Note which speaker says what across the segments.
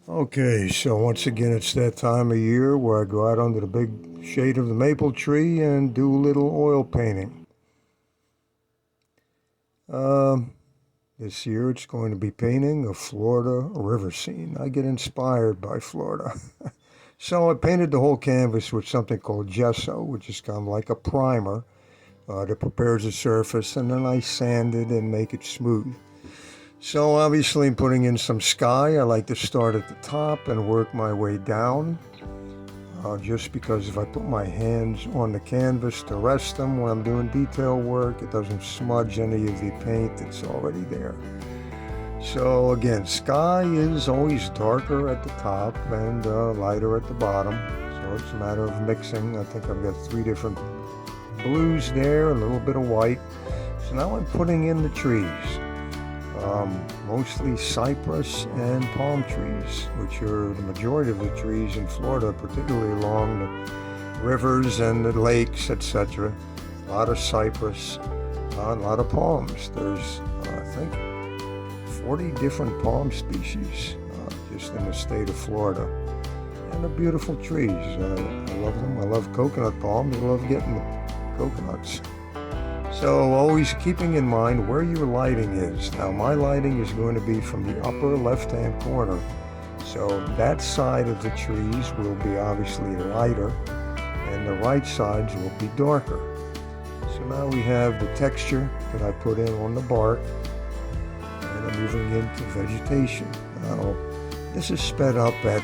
Speaker 1: Okay, so once again, it's that time of year where I go out under the big shade of the maple tree and do a little oil painting. Um, this year, it's going to be painting a Florida river scene. I get inspired by Florida. So I painted the whole canvas with something called gesso, which is kind of like a primer that prepares the surface, and then I sand it and make it smooth. So obviously, I'm putting in some sky. I like to start at the top and work my way down. Just because if I put my hands on the canvas to rest them when I'm doing detail work, it doesn't smudge any of the paint that's already there. So again, sky is always darker at the top and lighter at the bottom. So it's a matter of mixing. I think I've got three different blues there, a little bit of white. So now I'm putting in the trees. Mostly cypress and palm trees, which are the majority of the trees in Florida, particularly along the rivers and the lakes, etc. A lot of cypress, a lot of palms. There's, I think, 40 different palm species just in the state of Florida. And they're beautiful trees. I love them. I love coconut palms. I love getting the coconuts. So always keeping in mind where your lighting is. Now my lighting is going to be from the upper left-hand corner. So that side of the trees will be obviously lighter and the right sides will be darker. So now we have the texture that I put in on the bark and I'm moving into vegetation. Now this is sped up at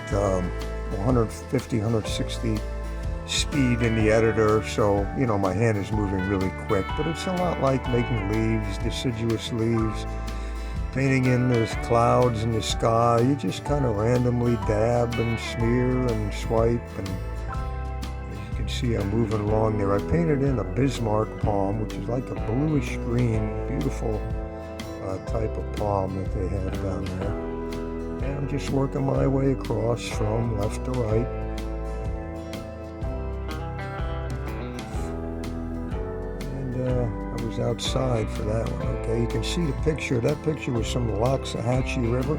Speaker 1: 150, 160 speed in the editor, so my hand is moving really quick, but it's a lot like making leaves, deciduous leaves, painting in the clouds in the sky. You just kind of randomly dab and smear and swipe, and as you can see I'm moving along there. I painted in a Bismarck palm, which is like a bluish green, beautiful type of palm that they have down there, and I'm just working my way across from left to right. I was outside for that one. Okay, you can see the picture. That picture was from the Loxahatchee River,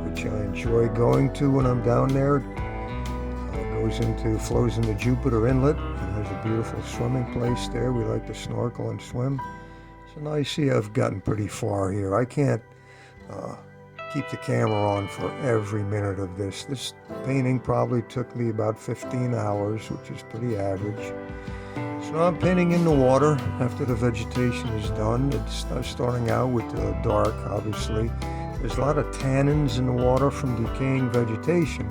Speaker 1: which I enjoy going to when I'm down there. Flows into Jupiter Inlet, and there's a beautiful swimming place there. We like to snorkel and swim. So now you see I've gotten pretty far here. I can't keep the camera on for every minute of this. This painting probably took me about 15 hours, which is pretty average. So now I'm painting in the water after the vegetation is done. It's starting out with the dark, obviously. There's a lot of tannins in the water from decaying vegetation,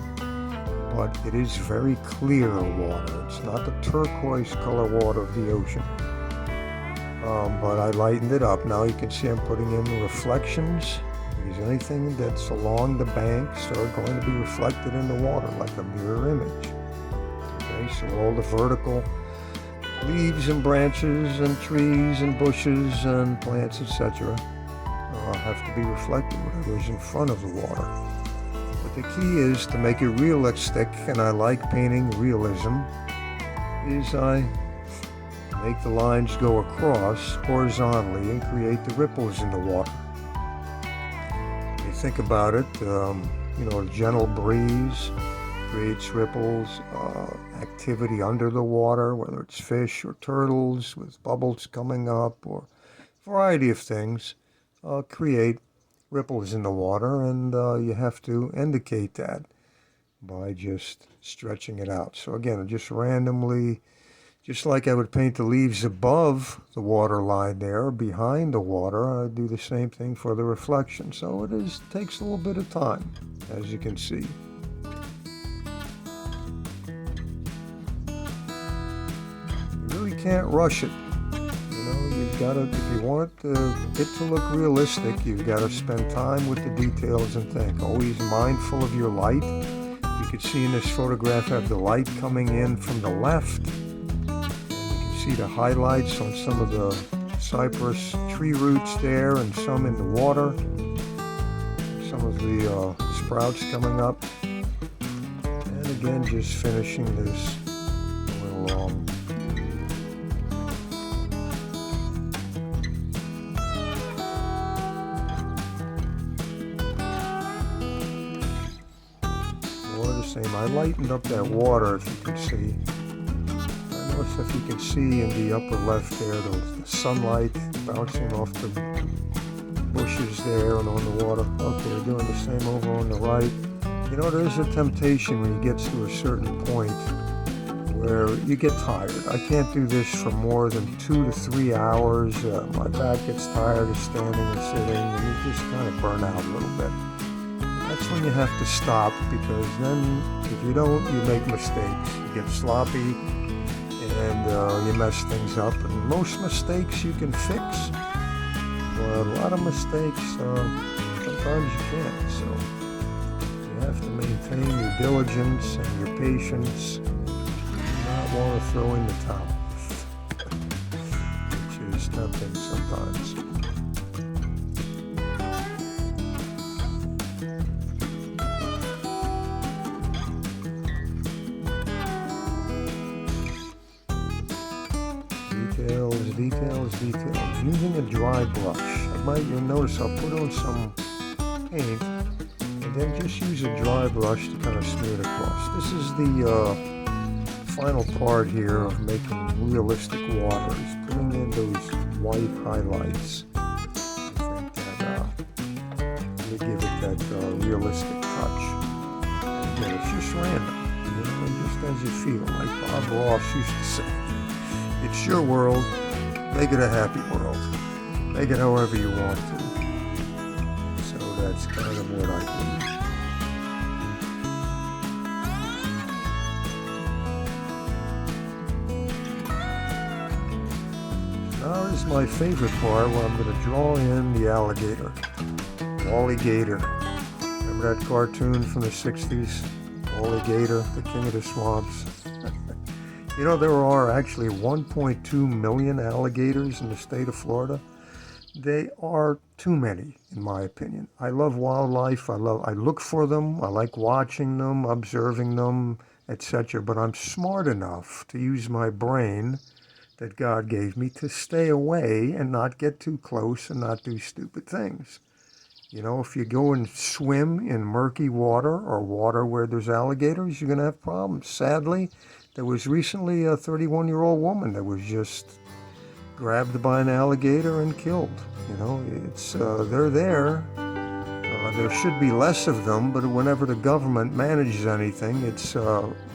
Speaker 1: but it is very clear water. It's not the turquoise color water of the ocean. But I lightened it up. Now you can see I'm putting in the reflections, because anything that's along the banks are going to be reflected in the water like a mirror image. Okay, so all the vertical leaves and branches and trees and bushes and plants, etc. have to be reflected whatever's in front of the water. But the key is to make it realistic, and I like painting realism, is I make the lines go across horizontally and create the ripples in the water. When you think about it, a gentle breeze creates ripples, activity under the water, whether it's fish or turtles with bubbles coming up, or a variety of things, create ripples in the water, and you have to indicate that by just stretching it out. So again, just randomly, just like I would paint the leaves above the water line there, behind the water, I do the same thing for the reflection. So it takes a little bit of time, as you can see. Can't rush it. You've got to, if you want it to look realistic, you've got to spend time with the details and think. Always mindful of your light. You can see in this photograph I have the light coming in from the left. And you can see the highlights on some of the cypress tree roots there and some in the water. Some of the sprouts coming up. And again, just finishing this going along. same. I lightened up that water, if you can see. I notice if you can see in the upper left there, the sunlight bouncing off the bushes there and on the water. Okay, we're doing the same over on the right. You know, there's a temptation when you get to a certain point where you get tired. I can't do this for more than 2 to 3 hours. My back gets tired of standing and sitting, and you just kind of burn out a little bit. That's when you have to stop, because then if you don't, you make mistakes. You get sloppy and you mess things up. And most mistakes you can fix, but a lot of mistakes sometimes you can't. So you have to maintain your diligence and your patience. Not want to throw in the towel, which is tempting sometimes. Details. Using a dry brush. You'll notice I'll put on some paint and then just use a dry brush to kind of smear it across. This is the final part here of making realistic water, is putting in those white highlights. I think that will give it that realistic touch. And it's just random, you know, and just as you feel, like Bob Ross used to say. It's your world, make it a happy world. Make it however you want to. So that's kind of what I do. Now is my favorite part, where I'm going to draw in the alligator. Wally Gator. Remember that cartoon from the 60s? Wally Gator, the king of the swamps. You know, there are actually 1.2 million alligators in the state of Florida. They are too many, in my opinion. I love wildlife. I look for them. I like watching them, observing them, etc. But I'm smart enough to use my brain that God gave me to stay away and not get too close and not do stupid things. You know, if you go and swim in murky water or water where there's alligators, you're going to have problems. Sadly, there was recently a 31-year-old woman that was just grabbed by an alligator and killed. You know, it's they're there. There should be less of them, but whenever the government manages anything, it's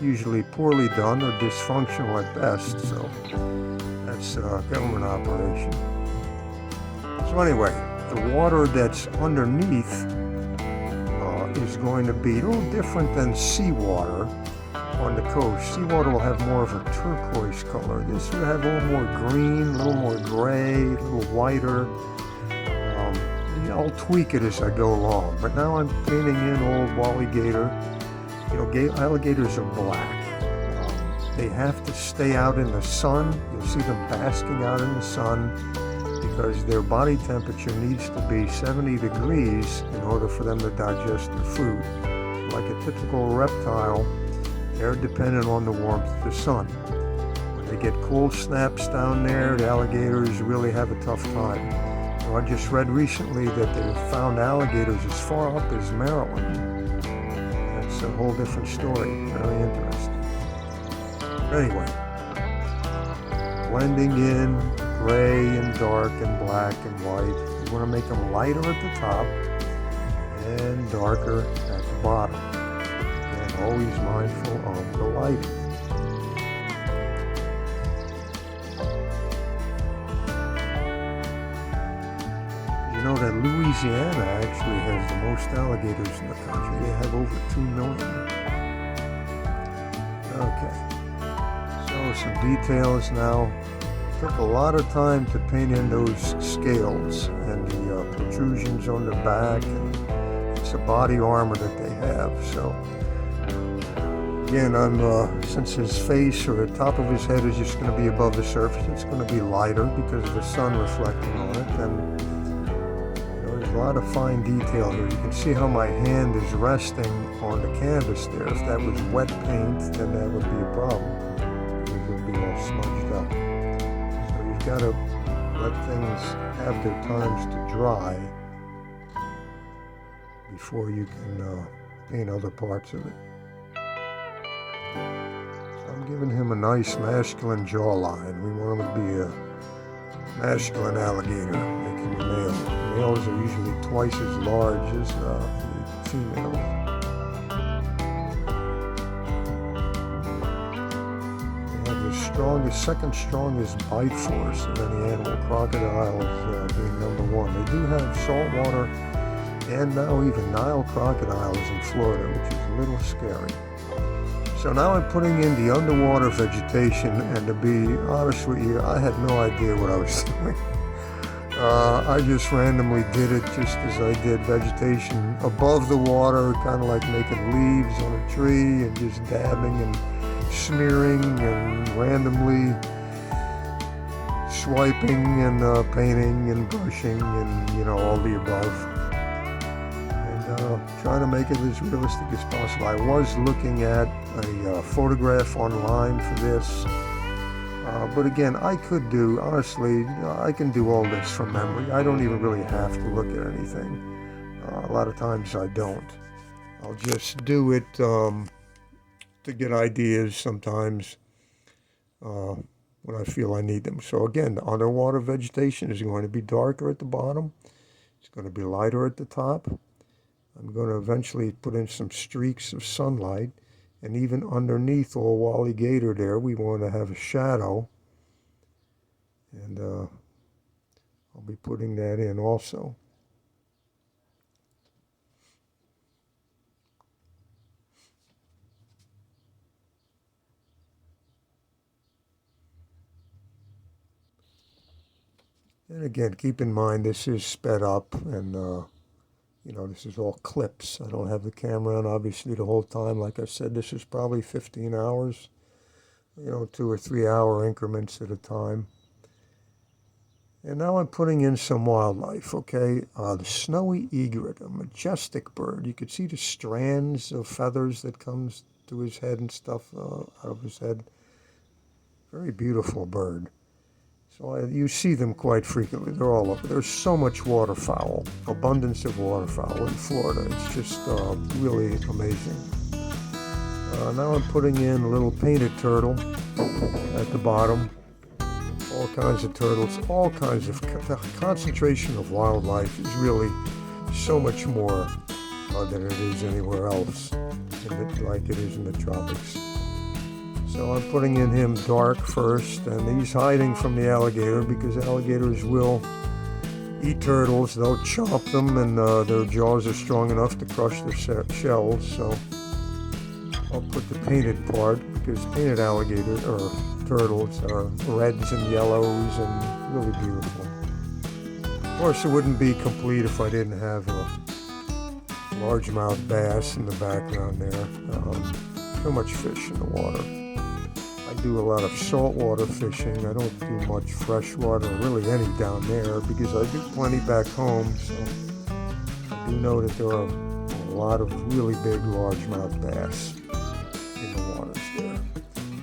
Speaker 1: usually poorly done or dysfunctional at best. So that's a government operation. So anyway, the water that's underneath is going to be a little different than seawater. On the coast, seawater will have more of a turquoise color. This will have a little more green, a little more gray, a little whiter. I'll tweak it as I go along. But now I'm painting in old Wally Gator. You know, alligators are black. They have to stay out in the sun. You'll see them basking out in the sun because their body temperature needs to be 70 degrees in order for them to digest their food. Like a typical reptile, they're dependent on the warmth of the sun. When they get cold snaps down there, the alligators really have a tough time. So I just read recently that they found alligators as far up as Maryland. That's a whole different story. Very interesting. But anyway, blending in gray and dark and black and white. You want to make them lighter at the top and darker at the bottom. Always mindful of the lighting. You know that Louisiana actually has the most alligators in the country. They have over 2 million. Okay, so some details now. Took a lot of time to paint in those scales and the protrusions on their back, and it's a body armor that they have. So again, since his face or the top of his head is just going to be above the surface, it's going to be lighter because of the sun reflecting on it. And there's a lot of fine detail here. You can see how my hand is resting on the canvas there. If that was wet paint, then that would be a problem. It would be all smudged up. So you've got to let things have their times to dry before you can paint other parts of it. So I'm giving him a nice masculine jawline. We want him to be a masculine alligator, making a male. Males are usually twice as large as the females. Second strongest bite force of any animal, crocodiles being number one. They do have saltwater and now even Nile crocodiles in Florida, which is a little scary. So now I'm putting in the underwater vegetation, and to be honest with you, I had no idea what I was doing. I just randomly did it just as I did vegetation above the water, kind of like making leaves on a tree and just dabbing and smearing and randomly swiping and painting and brushing and all the above, and trying to make it as realistic as possible. I was looking at a photograph online for this, but again, I could do, honestly, I can do all this from memory. I don't even really have to look at anything. A lot of times I don't. I'll just do it to get ideas sometimes when I feel I need them. So again, the underwater vegetation is going to be darker at the bottom. It's going to be lighter at the top. I'm going to eventually put in some streaks of sunlight, and even underneath old Wally Gator there, we want to have a shadow, and I'll be putting that in also. And again, keep in mind this is sped up, and this is all clips. I don't have the camera on obviously the whole time. Like I said, this is probably 15 hours, 2 or 3 hour increments at a time. And now I'm putting in some wildlife, okay? The snowy egret, a majestic bird. You could see the strands of feathers that comes to his head and stuff out of his head. Very beautiful bird. So you see them quite frequently. They're all over. There's so much waterfowl, abundance of waterfowl in Florida. It's just really amazing. Now I'm putting in a little painted turtle at the bottom. All kinds of turtles, all kinds of concentration of wildlife is really so much more than it is anywhere else, like it is in the tropics. So I'm putting in him dark first, and he's hiding from the alligator because alligators will eat turtles. They'll chomp them, and their jaws are strong enough to crush their shells. So I'll put the painted part, because painted alligator or turtles are reds and yellows and really beautiful. Of course, it wouldn't be complete if I didn't have a largemouth bass in the background there. So much fish in the water. I do a lot of saltwater fishing. I don't do much freshwater, really any down there, because I do plenty back home. So I do know that there are a lot of really big largemouth bass in the waters there.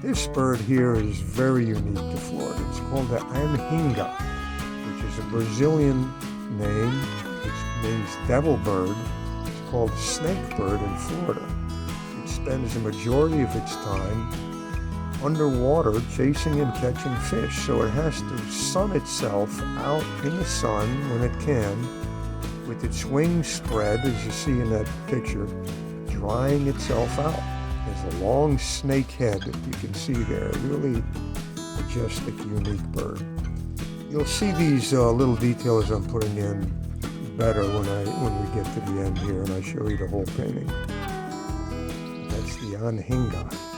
Speaker 1: This bird here is very unique to Florida. It's called the anhinga, which is a Brazilian name, which means devil bird. It's called snake bird in Florida. It spends the majority of its time underwater chasing and catching fish, so it has to sun itself out in the sun when it can, with its wings spread, as you see in that picture, drying itself out. There's a long snake head that you can see there, really majestic, unique bird. You'll see these little details I'm putting in better when we get to the end here and I show you the whole painting. That's the anhinga.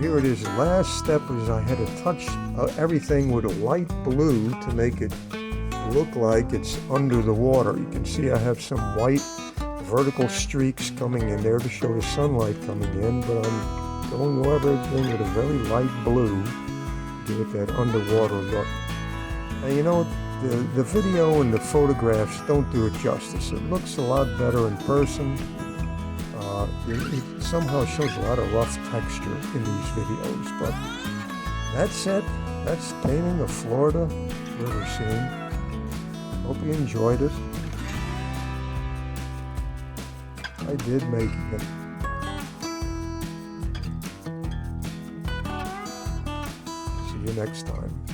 Speaker 1: Here it is. The last step is I had to touch everything with a light blue to make it look like it's under the water. You can see I have some white vertical streaks coming in there to show the sunlight coming in, but I'm going over everything with a very light blue to give it that underwater look. And the video and the photographs don't do it justice. It looks a lot better in person. It somehow shows a lot of rough texture in these videos, but that's it. That's painting of Florida river scene. Hope you enjoyed it. I did making it. See you next time.